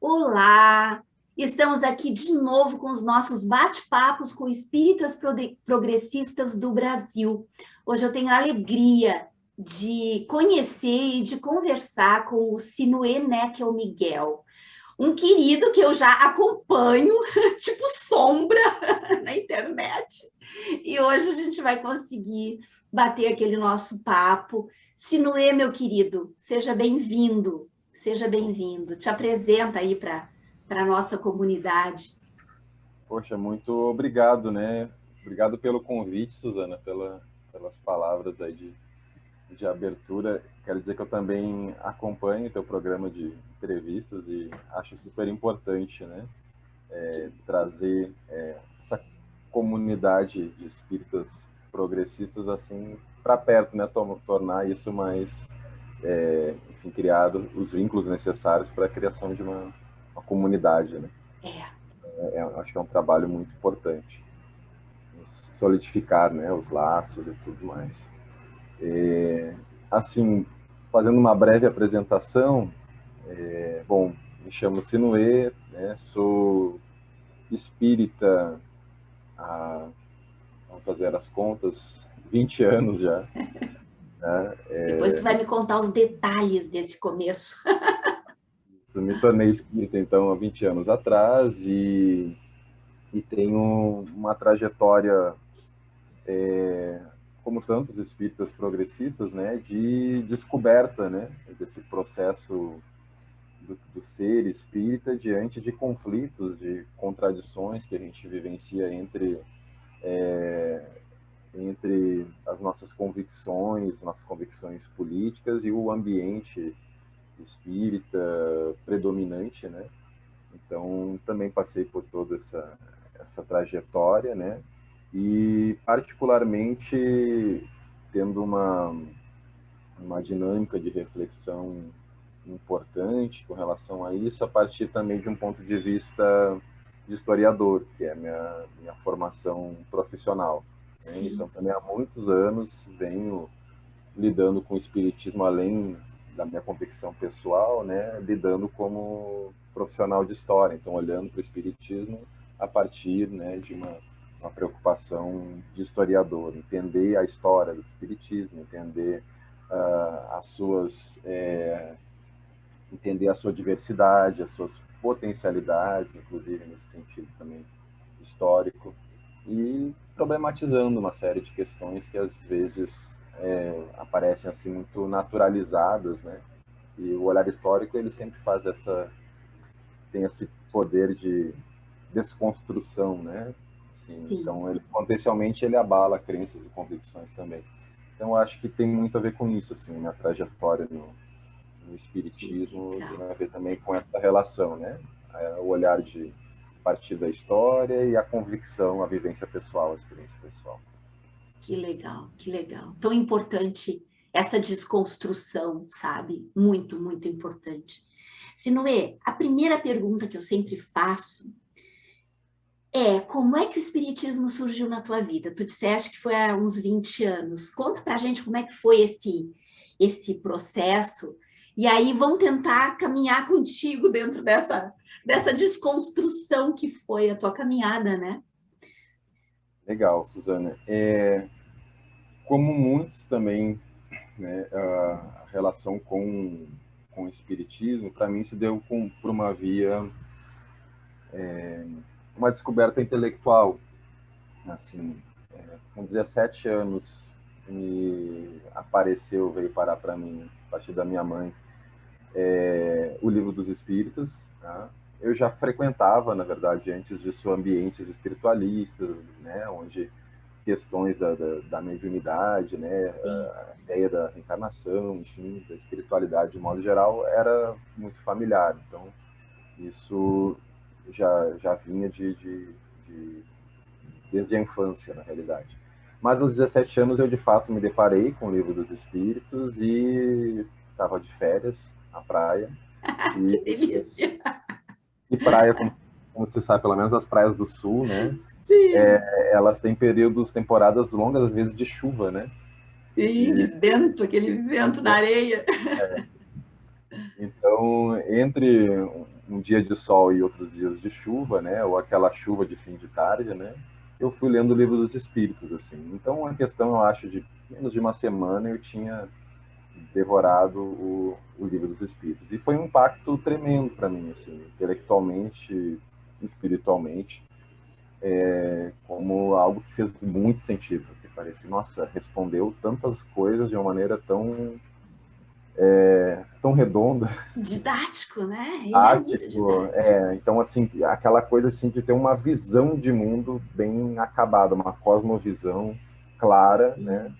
Olá! Estamos aqui de novo com os nossos bate-papos com espíritas progressistas do Brasil. Hoje eu tenho a alegria de conhecer e de conversar com o Sinué Neckel Miguel, um querido que eu já acompanho, tipo sombra, na internet. E hoje a gente vai conseguir bater aquele nosso papo. Sinué, meu querido, seja bem-vindo. Seja bem-vindo. Te apresenta aí para a nossa comunidade. Poxa, muito obrigado, né? Obrigado pelo convite, Suzana, pelas palavras aí de abertura. Quero dizer que eu também acompanho o teu programa de entrevistas e acho super importante, né? Trazer essa comunidade de espíritas progressistas assim para perto, né? Tornar isso mais, enfim, criado os vínculos necessários para a criação de uma comunidade, né? É. Acho que é um trabalho muito importante. Solidificar, né, os laços e tudo mais. Assim, fazendo uma breve apresentação, bom, me chamo Sinué, né, sou espírita há, vamos fazer as contas, 20 anos já. Né, Depois tu vai me contar os detalhes desse começo. me tornei espírita, então, há 20 anos atrás e tenho uma trajetória como tantos espíritas progressistas, né, de descoberta, né, desse processo do ser espírita diante de conflitos, de contradições que a gente vivencia entre as nossas convicções políticas e o ambiente espírita predominante, né? Então, também passei por toda essa trajetória, né? E, particularmente, tendo uma dinâmica de reflexão importante com relação a isso, a partir também de um ponto de vista de historiador, que é a minha formação profissional. Né? Sim. Então, também há muitos anos venho lidando com o espiritismo além da minha convicção pessoal, né? Lidando como profissional de história, então olhando para o espiritismo a partir, né, de uma preocupação de historiador, entender a história do espiritismo, entender as suas entender a sua diversidade, as suas potencialidades, inclusive nesse sentido também histórico, e problematizando uma série de questões que às vezes aparecem assim muito naturalizadas, né? E o olhar histórico ele sempre tem esse poder de desconstrução, né? Assim, Sim. então, potencialmente ele abala crenças e convicções também. Então, eu acho que tem muito a ver com isso, assim, minha trajetória no Sim, espiritismo tem legal. a ver também com essa relação, né? O olhar de partir da história e a convicção, a vivência pessoal, a experiência pessoal. Que legal, que legal. Tão importante essa desconstrução, sabe? Muito, muito importante. Sinuê, a primeira pergunta que eu sempre faço como é que o espiritismo surgiu na tua vida? Tu disseste que foi há uns 20 anos. Conta pra gente como é que foi esse processo. E aí vamos tentar caminhar contigo dentro dessa desconstrução que foi a tua caminhada, né? Legal, Suzana. Como muitos também, né, a relação com o espiritismo, para mim, se deu por uma via, uma descoberta intelectual. Assim, com 17 anos, veio parar para mim, a partir da minha mãe, o Livro dos Espíritos. Tá? Eu já frequentava, na verdade, antes disso, ambientes espiritualistas, né, onde questões da mediunidade, né, Sim. a ideia da reencarnação, enfim, da espiritualidade de modo geral, era muito familiar. Então, isso já vinha desde a infância, na realidade. Mas aos 17 anos eu, de fato, me deparei com o Livro dos Espíritos e estava de férias na praia. Que E, delícia! e praia, como você sabe, pelo menos as praias do sul, né, Sim, elas têm temporadas longas, às vezes, de chuva, né? sim, de E, vento, aquele vento na areia. então, entre um dia de sol e outros dias de chuva, né? Ou aquela chuva de fim de tarde, né? Eu fui lendo o Livro dos Espíritos, assim. Então, a questão, eu acho, de menos de uma semana eu tinha devorado o Livro dos Espíritos. E foi um impacto tremendo para mim, assim, intelectualmente, espiritualmente, como algo que fez muito sentido. Que parecia, nossa, respondeu tantas coisas de uma maneira tão redonda, Didático, né? Ele é muito tático. didático. Então, assim, aquela coisa assim, de ter uma visão de mundo bem acabada, uma cosmovisão clara, né?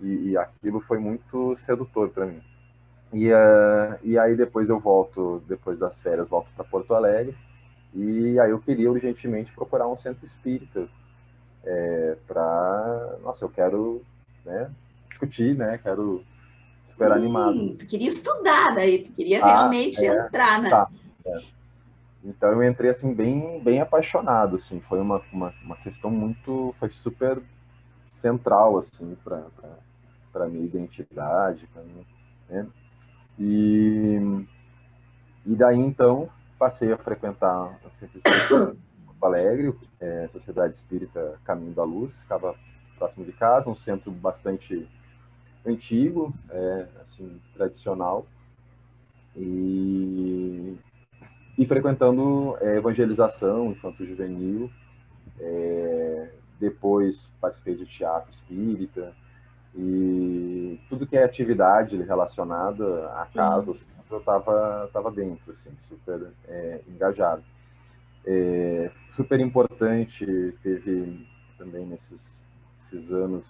E aquilo foi muito sedutor para mim. E aí depois eu volto, depois das férias, volto para Porto Alegre. E aí eu queria urgentemente procurar um centro espírita para, nossa, eu quero, né, discutir, né, quero super animado. Sim, tu queria estudar, daí tu queria Ah, realmente entrar tá. Então eu entrei assim bem apaixonado, assim, foi uma questão muito, foi super central assim para minha identidade, pra mim, né? E E daí, então, passei a frequentar o Centro Espírita Porto Alegre, Sociedade Espírita Caminho da Luz, ficava próximo de casa, um centro bastante antigo, assim, tradicional, e, e frequentando evangelização infanto-juvenil. Depois participei de teatro espírita, e tudo que é atividade relacionada à casa, Sim. eu estava dentro, assim, super engajado. Super importante, teve também nesses anos,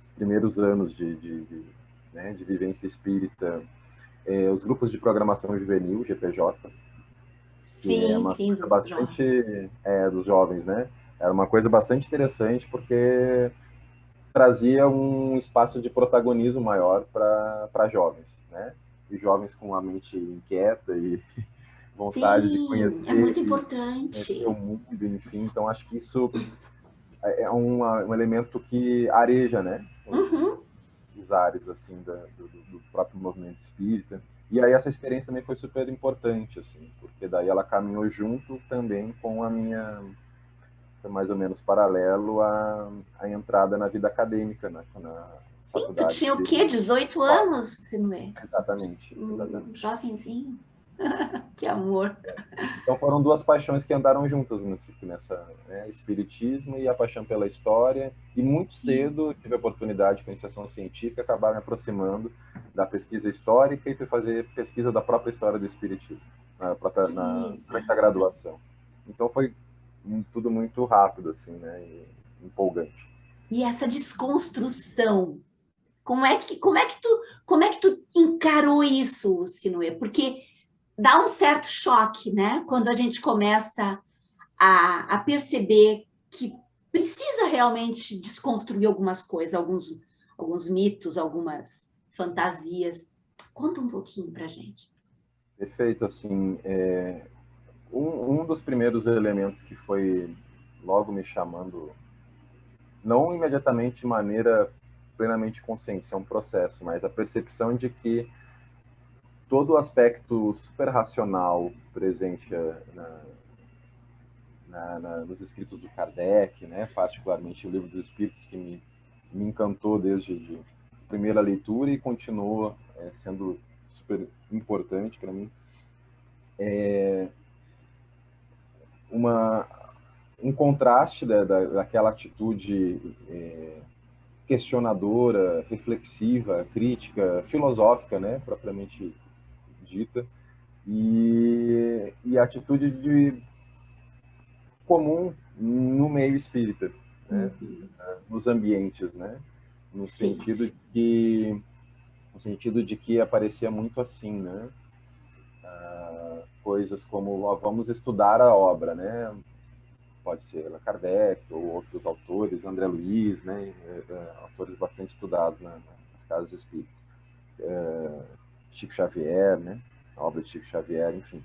os primeiros anos né, de vivência espírita, os grupos de programação juvenil, GPJ, que é Sim, uma sim, coisa dos jovens. bastante dos jovens, né? Era uma coisa bastante interessante porque trazia um espaço de protagonismo maior para jovens, né? E jovens com a mente inquieta e vontade de Sim, é conhecer muito e conhecer o importante. mundo, enfim. Então, acho que isso um elemento que areja, né? Uhum. Os ares, assim, do próprio movimento espírita. E aí essa experiência também foi super importante, assim, porque daí ela caminhou junto também com a minha, mais ou menos paralelo à entrada na vida acadêmica, na Sim, tu faculdade tinha o quê? de 18 história. anos, Sinuê? Exatamente, Um exatamente. jovenzinho. Que amor. Então foram duas paixões que andaram juntas nessa né, espiritismo e a paixão pela história. E muito Sim, cedo tive a oportunidade com a iniciação científica acabar me aproximando da pesquisa histórica e fui fazer pesquisa da própria história do espiritismo que legal. durante a graduação. Então foi tudo muito rápido assim, né, e empolgante. E essa desconstrução, como é que tu encarou isso, Sinuê? Porque dá um certo choque, né? Quando a gente começa a perceber que precisa realmente desconstruir algumas coisas, alguns mitos, algumas fantasias. Conta um pouquinho pra gente. Perfeito, assim, um dos primeiros elementos que foi logo me chamando, não imediatamente de maneira plenamente consciente, isso é um processo, mas a percepção de que todo o aspecto super racional presente nos escritos do Kardec, né, particularmente o Livro dos Espíritos, que me encantou desde a primeira leitura e continua sendo super importante para mim, uma, um contraste daquela atitude questionadora, reflexiva, crítica, filosófica, né, propriamente dita, e a atitude comum no meio espírita, né, Uhum. nos ambientes, né, no Sim, sentido de que aparecia muito assim, né, coisas como ó, vamos estudar a obra, né, pode ser Allan Kardec ou outros autores, André Luiz, né, autores bastante estudados nas casas espíritas, Chico Xavier, né, a obra de Chico Xavier, enfim.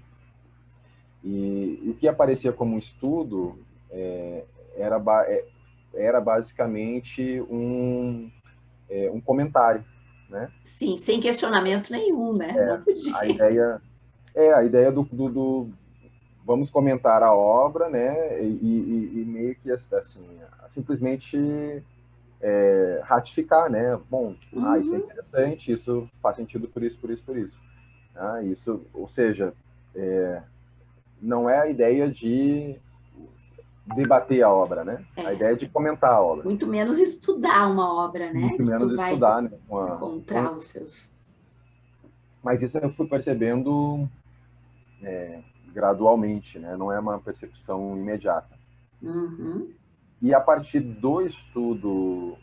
E o que aparecia como estudo era, era basicamente um comentário, né? sim, sem questionamento nenhum, né? Não A podia. ideia A ideia vamos comentar a obra, né, e meio que assim, simplesmente ratificar, né, bom, isso é Uhum. interessante, isso faz sentido por isso, por isso, por isso. Isso, ou seja, não é a ideia de debater a obra, né? A É, ideia é de comentar a obra. muito menos estudar uma obra, né? Muito Que tu menos vai estudar, né? encontrar os seus. Mas isso eu fui percebendo gradualmente, né? Não é uma percepção imediata. Uhum. E a partir do estudo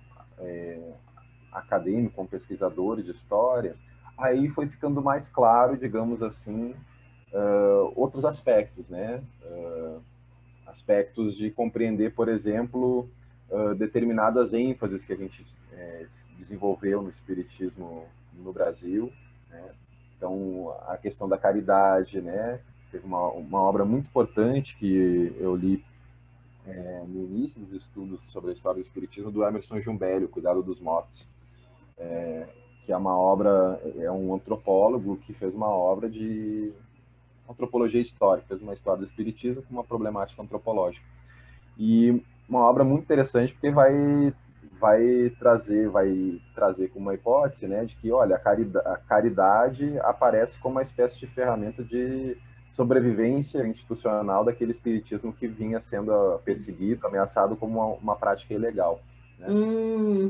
acadêmico, com pesquisadores de história, aí foi ficando mais claro, digamos assim, outros aspectos, né? Aspectos de compreender, por exemplo, determinadas ênfases que a gente desenvolveu no espiritismo no Brasil, né? Então, a questão da caridade, né? Teve uma obra muito importante que eu li no início dos estudos sobre a história do espiritismo, do Emerson Jumbelli, Cuidado dos Mortos, que é uma obra, é um antropólogo que fez uma obra de antropologia histórica, fez uma história do espiritismo com uma problemática antropológica. E uma obra muito interessante porque vai trazer como uma hipótese, né, de que, olha, a caridade aparece como uma espécie de ferramenta de sobrevivência institucional daquele espiritismo que vinha sendo perseguido, ameaçado como uma prática ilegal, né?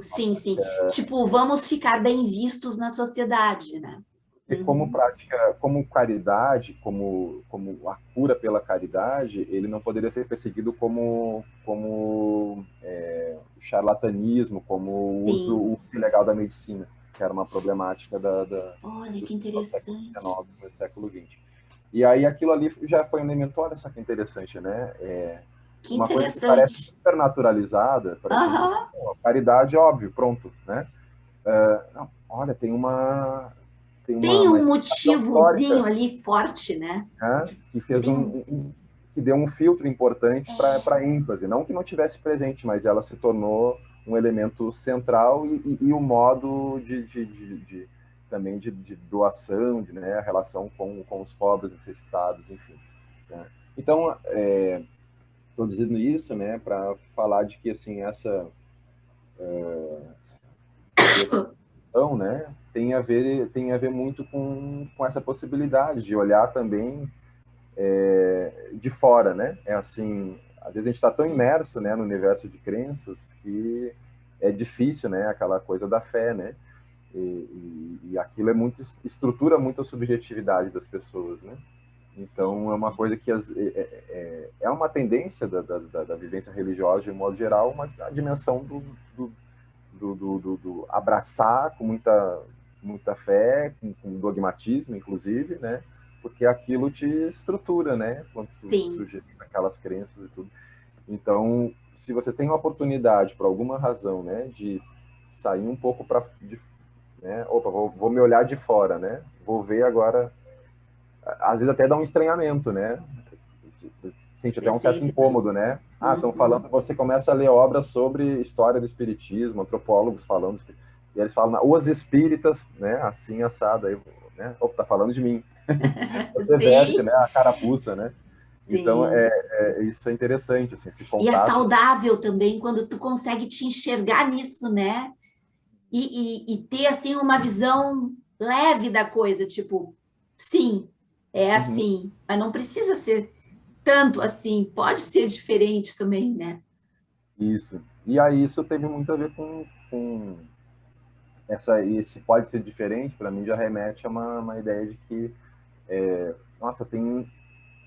Sim, sim. Tipo, vamos ficar bem vistos na sociedade, né? E como Uhum. prática, como caridade, como a cura pela caridade, ele não poderia ser perseguido como charlatanismo, como o Sim. uso ilegal da medicina, que era uma problemática Olha do que século interessante. XIX no século XX. E aí aquilo ali já foi um elemento, olha só que interessante, né? Que Uma coisa que parece interessante. super naturalizada para a gente, assim, Aham. pô, caridade, óbvio, pronto, né? Não, olha, tem uma, Tem uma um explicação motivozinho histórica, ali forte, né? né, que fez Tem um. que deu um filtro importante para É, a ênfase, não que não tivesse presente, mas ela se tornou um elemento central e o modo também de doação, né, a relação com os pobres necessitados, enfim. Né? Então, estou dizendo isso, né, para falar de que assim essa questão, né, tem a ver muito com essa possibilidade de olhar também de fora, né? É assim, às vezes a gente está tão imerso, né, no universo de crenças que é difícil, né, aquela coisa da fé, né? E aquilo estrutura muito a subjetividade das pessoas, né? sim, Então é uma coisa que é uma tendência da vivência religiosa de um modo geral, a dimensão do abraçar com muita fé, com dogmatismo, inclusive, né? Porque aquilo te estrutura, né? Quando sim. surge aquelas crenças e tudo. Então, se você tem uma oportunidade, por alguma razão, né, de sair um pouco né? Opa, vou me olhar de fora, né? Vou ver agora. Às vezes até dá um estranhamento, né? Sente até um certo Perceba. incômodo, né? Estão Uhum. falando, você começa a ler obras sobre história do espiritismo, antropólogos falando, e eles falam, os espíritas, né? Assim, assado, aí, né? Opa, tá falando de mim. Você veste, Sim, né? A carapuça, né? Então, sim. isso é interessante, assim, esse E é contato. saudável também quando tu consegue te enxergar nisso, né? E ter assim uma visão leve da coisa, tipo, sim, é Uhum, assim, mas não precisa ser tanto assim, pode ser diferente também, né? isso. E aí isso teve muito a ver com esse pode ser diferente, para mim já remete a uma ideia de que, nossa,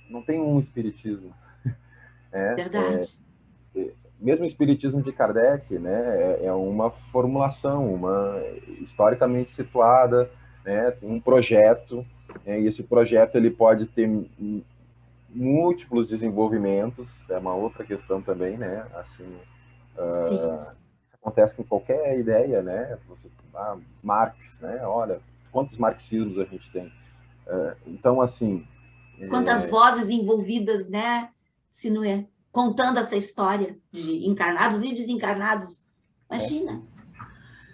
não tem um espiritismo, né? Verdade. Mesmo o espiritismo de Kardec, né, é uma formulação, uma historicamente situada, né, um projeto, né, e esse projeto ele pode ter múltiplos desenvolvimentos, é uma outra questão também, né, assim, Sim, isso acontece com qualquer ideia, né, Marx, né, olha, quantos marxismos a gente tem. Então, assim, quantas vozes envolvidas, né? Se não é contando essa história de encarnados e desencarnados. é, Imagina.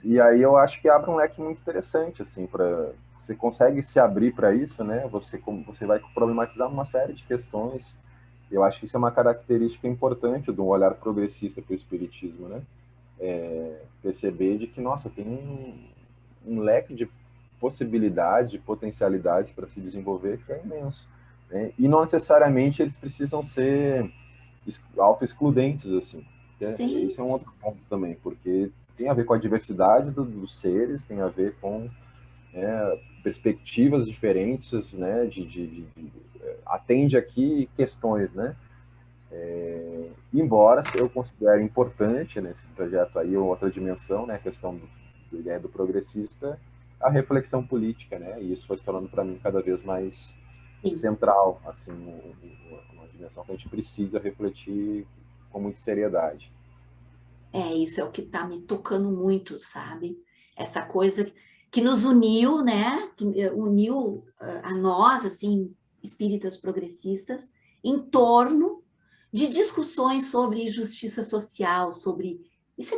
e aí eu acho que abre um leque muito interessante, assim, para você consegue se abrir para isso, né? Você vai problematizar uma série de questões. Eu acho que isso é uma característica importante de um olhar progressista para o espiritismo, né? Perceber de que, nossa, tem um leque de possibilidades, de potencialidades para se desenvolver que é imenso, né? E não necessariamente eles precisam ser auto-excludentes, assim. Sim, Esse é um outro ponto também, porque tem a ver com a diversidade dos seres, tem a ver com, né, perspectivas diferentes, né, atende aqui questões, né, embora eu considere importante nesse projeto aí, outra dimensão, né, a questão da ideia do progressista, a reflexão política, né, e isso foi se tornando para mim cada vez mais sim. central, assim, uma dimensão que a gente precisa refletir com muita seriedade. Isso é o que está me tocando muito, sabe? Essa coisa que nos uniu, né? Que uniu a nós, assim, espíritas progressistas, em torno de discussões sobre justiça social, sobre... Isso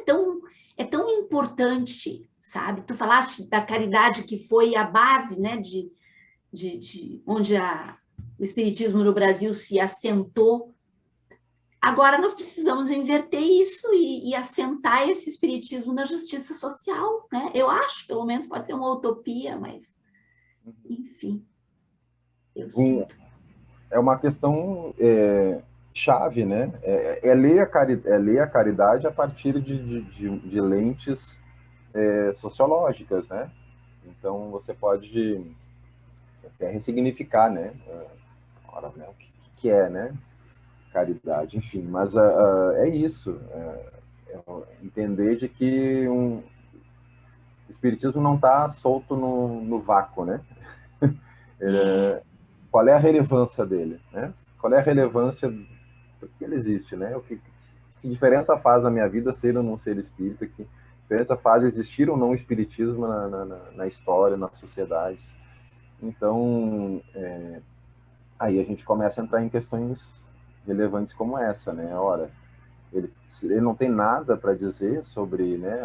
é tão importante, sabe? Tu falaste da caridade que foi a base, né? De onde o espiritismo no Brasil se assentou. Agora nós precisamos inverter isso e assentar esse espiritismo na justiça social, né? Eu acho, pelo menos pode ser uma utopia, mas enfim, eu Um, sinto. é uma questão chave, né? É ler a caridade a partir de lentes sociológicas, né? Então você pode até ressignificar, né? Ora, né? O que é, né? Caridade, enfim. Mas é isso. Entender de que o espiritismo não está solto no vácuo, né? É, Qual é a relevância dele, né? Qual é a relevância por que ele existe, né? Que diferença faz na minha vida ser ou não ser espírita? Que diferença faz existir ou não o espiritismo na história, nas sociedades? Então, aí a gente começa a entrar em questões relevantes como essa, né? Ora, ele não tem nada para dizer sobre, né,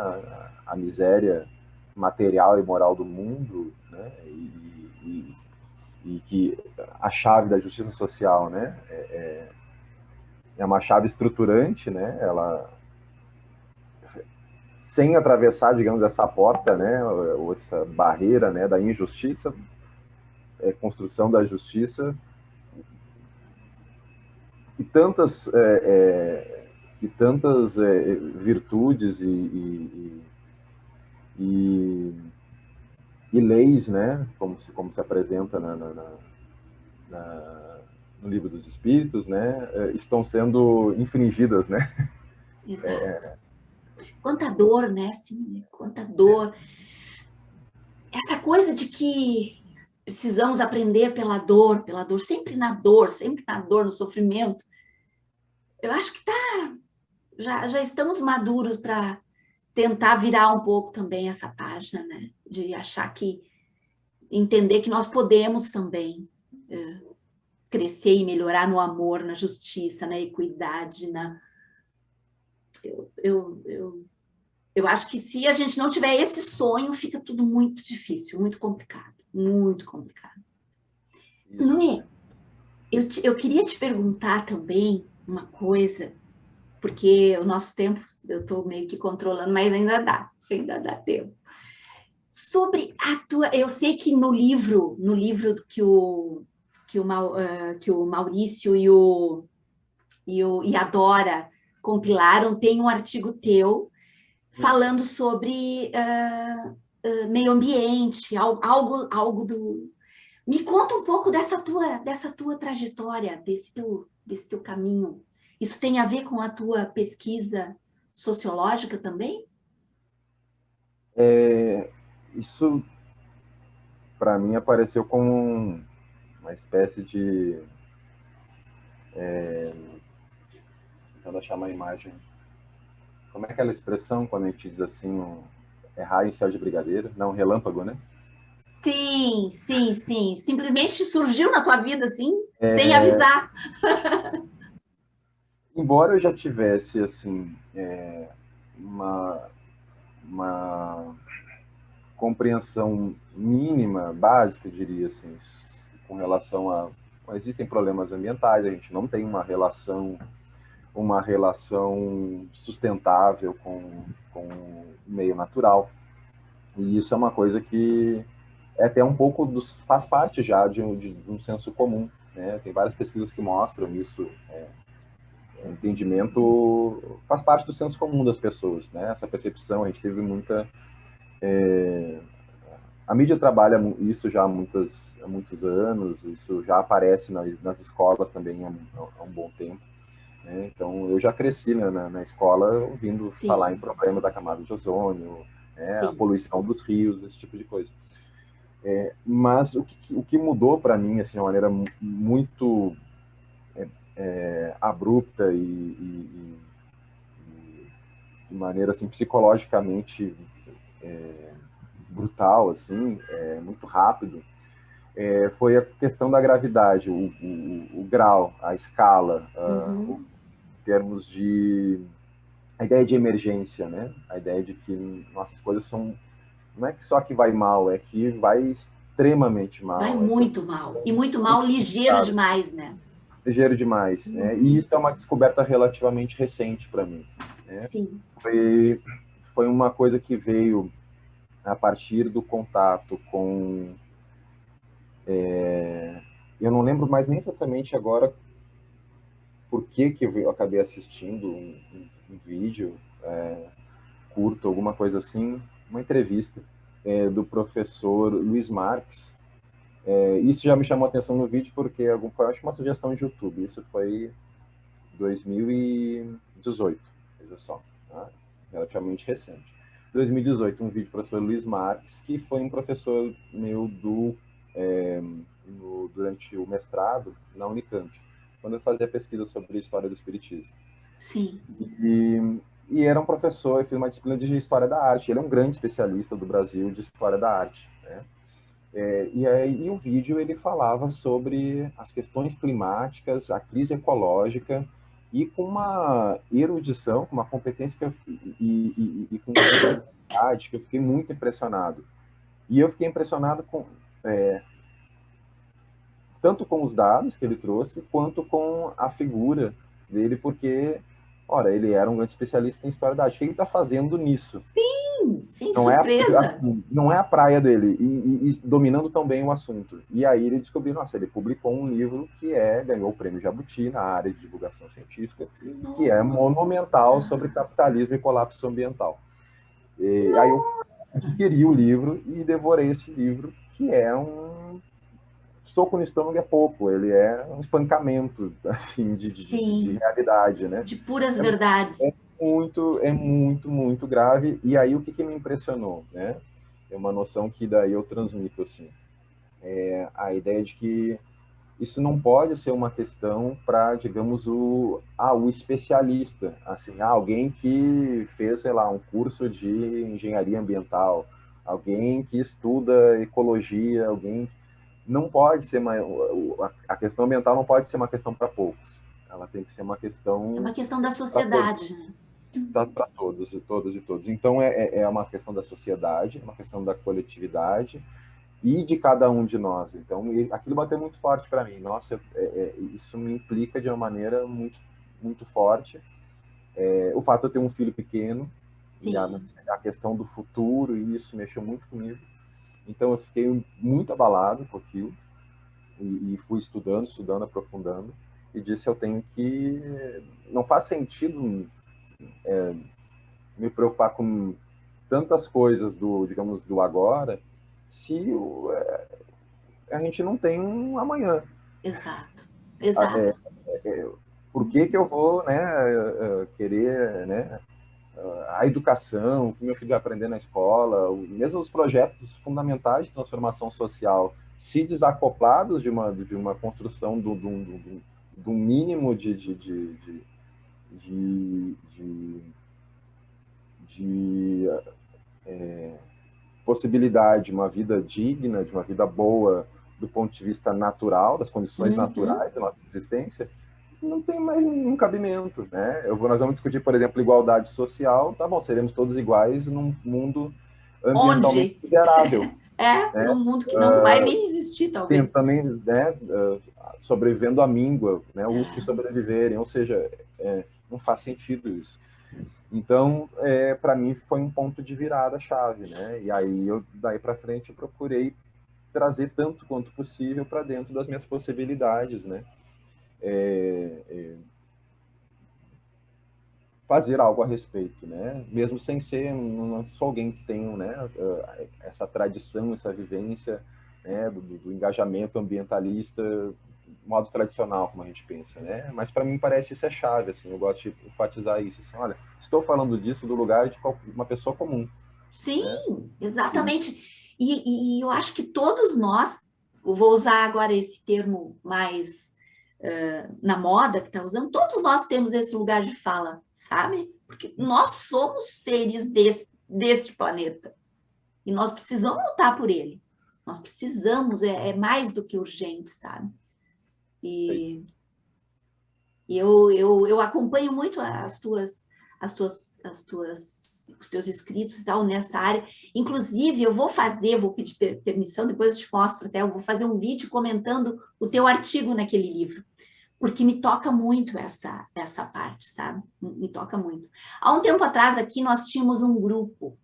a miséria material e moral do mundo, né? E que a chave da justiça social, né, é uma chave estruturante, né? Ela sem atravessar, digamos, essa porta, né, ou essa barreira, né, da injustiça, construção da justiça, que tantas, que tantas virtudes e, e leis, né, como se apresenta no livro dos Espíritos, né, estão sendo infringidas, né? exato. Quanta dor, né? Sim, quanta dor. Essa coisa de que precisamos aprender pela dor, sempre na dor, no sofrimento. Eu acho que já estamos maduros para tentar virar um pouco também essa página, né? De achar que, entender que nós podemos também crescer e melhorar no amor, na justiça, na equidade, eu acho que se a gente não tiver esse sonho, fica tudo muito difícil, muito complicado, muito complicado. Isso. Zunui, eu queria te perguntar também uma coisa, porque o nosso tempo eu estou meio que controlando, mas ainda dá tempo. Sobre a tua, eu sei que no livro que o Maurício e a Dora compilaram, tem um artigo teu falando sobre meio ambiente, algo do. Me conta um pouco dessa tua trajetória, desse teu caminho. Isso tem a ver com a tua pesquisa sociológica também? Isso, para mim, apareceu como uma espécie de... Tentando achar uma imagem. Como é aquela expressão quando a gente diz assim, é raio em céu de brigadeiro? Não, relâmpago, né? Sim, sim, sim. Simplesmente surgiu na tua vida assim, sem avisar. Embora eu já tivesse, assim, uma, uma compreensão mínima, básica, eu diria assim, com relação a... Existem problemas ambientais, a gente não tem uma relação sustentável com o meio natural. E isso é uma coisa que é até um pouco faz parte já de um senso comum, né? Tem várias pesquisas que mostram isso. Entendimento faz parte do senso comum das pessoas, né? Essa percepção, a gente teve muita... A mídia trabalha isso já há muitos anos, isso já aparece nas escolas também há um bom tempo. Né? Então, eu já cresci, né, na escola ouvindo falar em problemas da camada de ozônio, né, a poluição dos rios, esse tipo de coisa. Mas o que mudou para mim, assim, de uma maneira muito abrupta e de maneira assim, psicologicamente brutal, assim, muito rápido, foi a questão da gravidade, o grau, a escala, em termos de... A ideia de emergência, né? A ideia de que nossas coisas são... Não é que só que vai mal, é que vai extremamente mal. Vai muito mal. E muito mal ligeiro demais, né? Ligeiro demais, né? E isso é uma descoberta relativamente recente para mim. Né? Sim. Foi uma coisa que veio a partir do contato com... eu não lembro mais nem exatamente agora por que eu acabei assistindo um vídeo curto, alguma coisa assim, uma entrevista do professor Luiz Marx. Isso já me chamou a atenção no vídeo porque foi, acho, uma sugestão de YouTube. Isso foi 2018, veja só, tá? Relativamente recente. 2018, um vídeo do professor Luiz Marx, que foi um professor meu durante o mestrado na Unicamp, quando eu fazia pesquisa sobre a história do Espiritismo. Sim. E era um professor, eu fiz uma disciplina de História da Arte. Ele é um grande especialista do Brasil de História da Arte, né? E o vídeo ele falava sobre as questões climáticas, a crise ecológica, e com uma erudição, com uma competência e com uma credibilidade que eu fiquei muito impressionado. E eu fiquei impressionado tanto com os dados que ele trouxe, quanto com a figura dele, porque, ora, ele era um grande especialista em história da arte. O que ele está fazendo nisso? Sim, Não surpresa. não é a praia dele, e dominando tão bem o assunto. E aí ele descobriu, nossa, ele publicou um livro que ganhou o prêmio Jabuti na área de divulgação científica, Nossa. que é monumental sobre capitalismo e colapso ambiental. E aí eu adquiri o livro e devorei esse livro, que é um soco no estômago é pouco, ele é um espancamento assim, de realidade, né? De puras verdades. Muito grave. E aí o que me impressionou, né? É uma noção que daí eu transmito assim, a ideia de que isso não pode ser uma questão para, digamos, o especialista, assim, alguém que fez, sei lá, um curso de engenharia ambiental, alguém que estuda ecologia, alguém... Não pode ser a questão ambiental não pode ser uma questão para poucos. Ela tem que ser uma questão... É uma questão da sociedade, né? Para todos e todas e todos. Então, é uma questão da sociedade, é uma questão da coletividade e de cada um de nós. Então, aquilo bateu muito forte para mim. Nossa, isso me implica de uma maneira muito, muito forte. O fato de eu ter um filho pequeno, e a questão do futuro, e isso mexeu muito comigo. Então, eu fiquei muito abalado com aquilo, e fui estudando, aprofundando, e disse, eu tenho que... Não faz sentido me preocupar com tantas coisas digamos, do agora, se a gente não tem um amanhã. Exato. Por que eu vou, né, querer, né, a educação, o que meu filho vai aprender na escola, mesmo os projetos fundamentais de transformação social, se desacoplados de uma construção de um mínimo de possibilidade de uma vida digna, de uma vida boa do ponto de vista natural, das condições naturais da nossa existência, não tem mais nenhum cabimento, né? Nós vamos discutir, por exemplo, igualdade social, tá bom, seremos todos iguais num mundo ambientalmente Onde? considerável, Num né? mundo que não vai nem existir, talvez. Também, né, sobrevivendo à míngua, né, os que sobreviverem, ou seja, não faz sentido isso. Então, para mim, foi um ponto de virada-chave, né? E aí, daí para frente, eu procurei trazer tanto quanto possível para dentro das minhas possibilidades, né? Fazer algo a respeito, né? Mesmo sem ser, não sou alguém que tenha, né, essa tradição, essa vivência, né, do engajamento ambientalista, modo tradicional, como a gente pensa, né? Mas para mim parece isso é chave, assim, eu gosto de enfatizar isso, assim, olha, estou falando disso do lugar de uma pessoa comum, Sim, né? E, exatamente. E eu acho que todos nós, eu vou usar agora esse termo mais na moda que está usando, todos nós temos esse lugar de fala, sabe? Porque nós somos seres deste planeta e nós precisamos lutar por ele. Nós precisamos, é mais do que urgente, sabe? E, eu acompanho muito os teus escritos e tal nessa área. Inclusive, vou pedir permissão, depois eu te mostro até, eu vou fazer um vídeo comentando o teu artigo naquele livro, porque me toca muito essa parte, sabe? Me toca muito. Há um tempo atrás aqui nós tínhamos um grupo,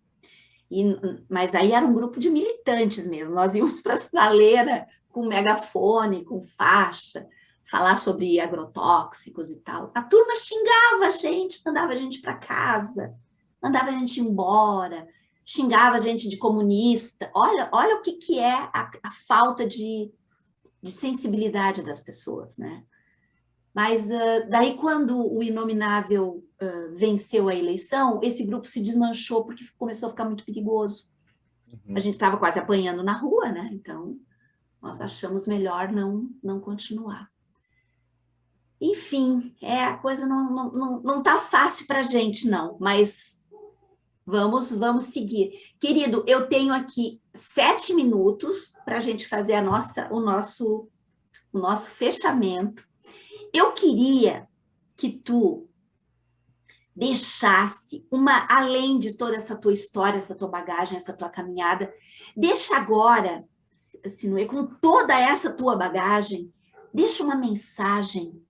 mas aí era um grupo de militantes mesmo, nós íamos para a sinaleira com megafone, com faixa, falar sobre agrotóxicos e tal. A turma xingava a gente, mandava a gente para casa, mandava a gente embora, xingava a gente de comunista. Olha o que é a falta de sensibilidade das pessoas, né? Mas daí, quando o Inominável venceu a eleição, esse grupo se desmanchou porque começou a ficar muito perigoso. A gente estava quase apanhando na rua, né? Então, nós achamos melhor não continuar. Enfim, a coisa não tá fácil para a gente, não, mas vamos seguir. Querido, eu tenho aqui 7 minutos para a gente fazer o nosso fechamento. Eu queria que tu deixasse além de toda essa tua história, essa tua bagagem, essa tua caminhada, deixa agora, Sinuê, com toda essa tua bagagem, deixa uma mensagem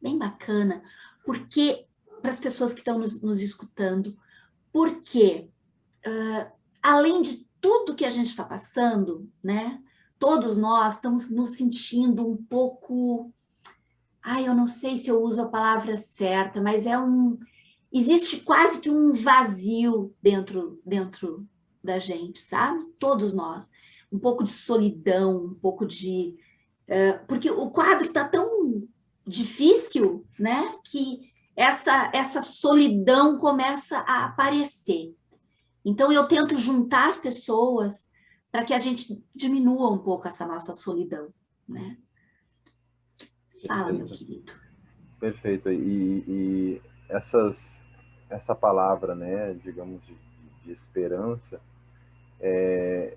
bem bacana, porque para as pessoas que estão nos escutando, porque além de tudo que a gente está passando, né? Todos nós estamos nos sentindo um pouco, eu não sei se eu uso a palavra certa, mas existe quase que um vazio dentro da gente, sabe? Todos nós. Um pouco de solidão, um pouco de... porque o quadro está tão difícil, né? Que essa solidão começa a aparecer. Então, eu tento juntar as pessoas para que a gente diminua um pouco essa nossa solidão, né? Fala, meu perfeito, querido. perfeito. E essa palavra, né, digamos, de esperança,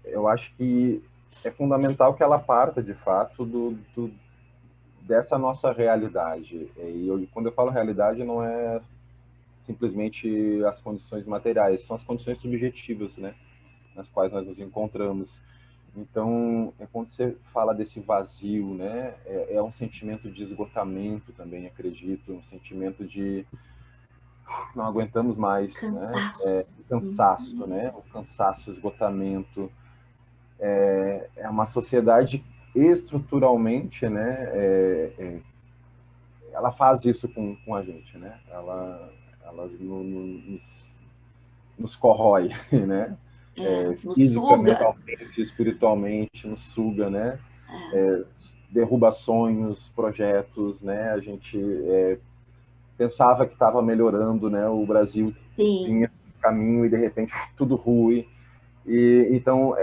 eu acho que é fundamental que ela parta, de fato, dessa nossa realidade. Quando eu falo realidade, não é simplesmente as condições materiais, são as condições subjetivas, né, nas quais nós nos encontramos. Então, quando você fala desse vazio, né, um sentimento de esgotamento também, acredito, um sentimento de não aguentamos mais, né, Cansaço. cansaço, né, o cansaço, esgotamento. É uma sociedade estruturalmente, né, ela faz isso com a gente, né, ela nos corrói, né, No física, suga. mentalmente, espiritualmente, nos suga, né, derruba sonhos, projetos, né, a gente pensava que estava melhorando, né, o Brasil Sim. vinha no caminho e de repente tudo ruim. Então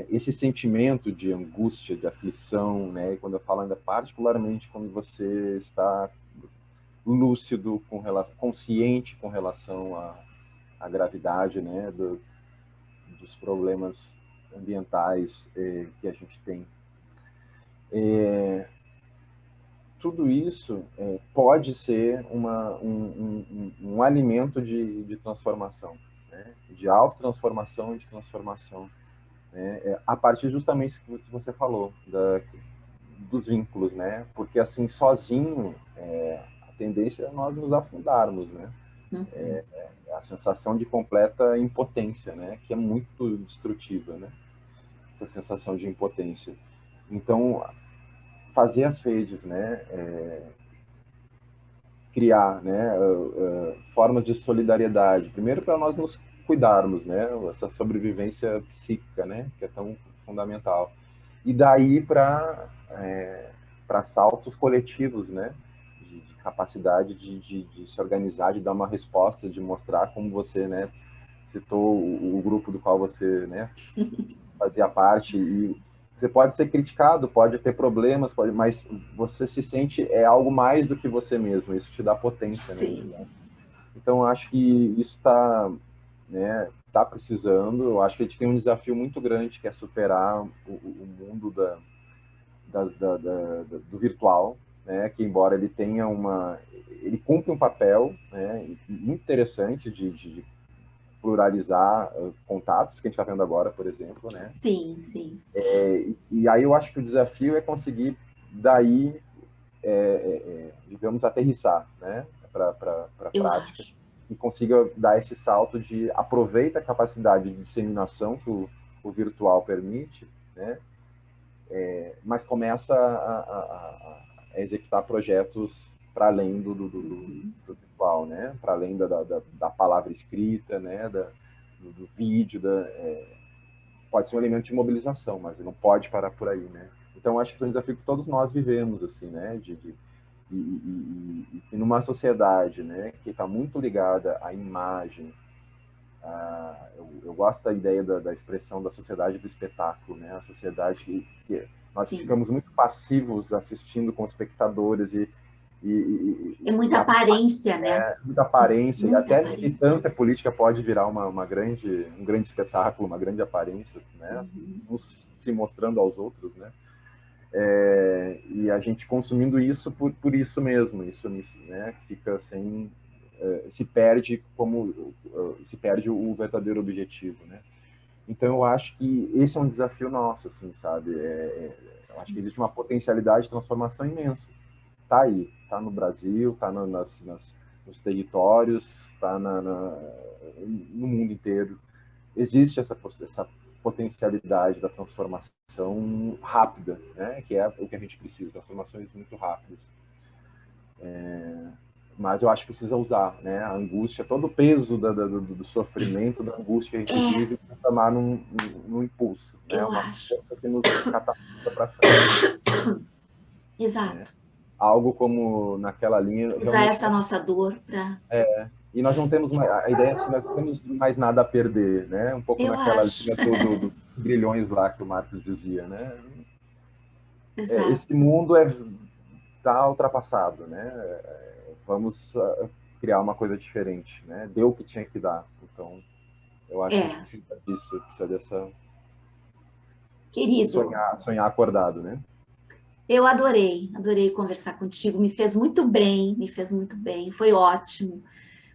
esse sentimento de angústia, de aflição, né? E quando eu falo ainda particularmente quando você está lúcido consciente com relação à gravidade, né? Dos problemas ambientais que a gente tem. Tudo isso pode ser um alimento de transformação, né? de autotransformação e de transformação, né? A partir justamente do que você falou, dos vínculos, né? Porque assim, sozinho, a tendência é nós nos afundarmos, né? Uhum. A sensação de completa impotência, né? Que é muito destrutiva, né? Essa sensação de impotência. Então, fazer as redes, né? Criar, né? Formas de solidariedade. Primeiro, para nós nos cuidarmos, né? Essa sobrevivência psíquica, né? Que é tão fundamental. E daí para saltos coletivos, né? De capacidade de se organizar, de dar uma resposta, de mostrar como você, né? Citou o grupo do qual você, né? Fazia parte, e você pode ser criticado, pode ter problemas, mas você se sente algo mais do que você mesmo, isso te dá potência, né? Sim. Então, eu acho que isso está, né, tá precisando. Eu acho que a gente tem um desafio muito grande, que é superar o mundo do virtual, né, que embora ele tenha ele cumpre um papel, né, muito interessante de pluralizar contatos, que a gente está vendo agora, por exemplo, né? Sim, sim. E aí eu acho que o desafio é conseguir daí, digamos, aterrissar, né, para a Eu prática, acho. e consiga dar esse salto de aproveita a capacidade de disseminação que o virtual permite, né, mas começa a executar projetos para além do virtual, né, para além da palavra escrita, né, do vídeo, pode ser um elemento de mobilização, mas não pode parar por aí, né. Então, acho que é um desafio que todos nós vivemos, assim, né, e que numa sociedade, né, que está muito ligada à imagem, eu gosto da ideia da expressão da sociedade do espetáculo, né, a sociedade que nós Sim. ficamos muito passivos assistindo com espectadores É e muita aparência, né? muita aparência, e Muita até a aparência. militância política pode virar um grande espetáculo, uma grande aparência, né, Uhum. uns se mostrando aos outros, né. E a gente consumindo isso por isso mesmo, isso, né, fica sem, se perde o verdadeiro objetivo, né. Então eu acho que esse é um desafio nosso, assim, sabe, eu acho que Sim, existe uma sim. potencialidade de transformação imensa, tá aí, tá no Brasil, tá nos territórios, tá no mundo inteiro, existe essa potencialidade da transformação rápida, né? Que é o que a gente precisa, transformações muito rápidas. Mas eu acho que precisa usar, né? A angústia, todo o peso do sofrimento, da angústia que a gente É, vive, transformar num impulso, né? eu Uma acho. força que nos catapulta para frente, né? Exato. Algo como naquela linha, Usar realmente. essa nossa dor para. E nós não temos mais, a ideia é que nós não temos mais nada a perder, né? Um pouco Eu naquela acho. linha do grilhões lá que o Marx dizia, né? Esse Exato. mundo está ultrapassado, né? Vamos criar uma coisa diferente, né? Deu o que tinha que dar. Então, eu acho que a gente É, precisa disso, precisa dessa querido, sonhar acordado, né? eu adorei, adorei conversar contigo. Me fez muito bem, me fez muito bem. Foi ótimo.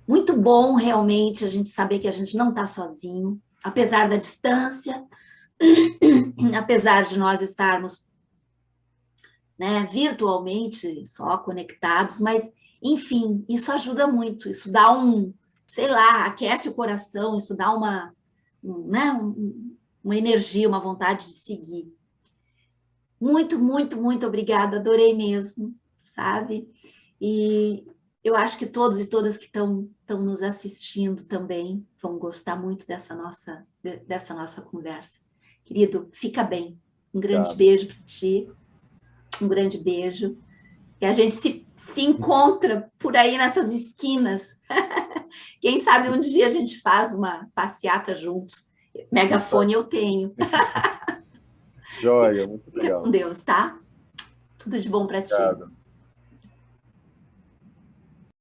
Muito bom, realmente, a gente saber que a gente não está sozinho, apesar da distância, apesar de nós estarmos, né, virtualmente só conectados, mas, enfim, isso ajuda muito, isso dá sei lá, aquece o coração, isso dá né, uma energia, uma vontade de seguir. Muito, muito, muito obrigada, adorei mesmo, sabe? E eu acho que todos e todas que estão nos assistindo também vão gostar muito dessa nossa conversa. Querido, fica bem. Um grande Obrigado. beijo para ti, um grande beijo. E a gente se encontra por aí nessas esquinas. Quem sabe um dia a gente faz uma passeata juntos. Isso aí. Megafone eu tenho. Joia, muito Fica com legal. Deus, tá? Tudo de bom para ti. Obrigado.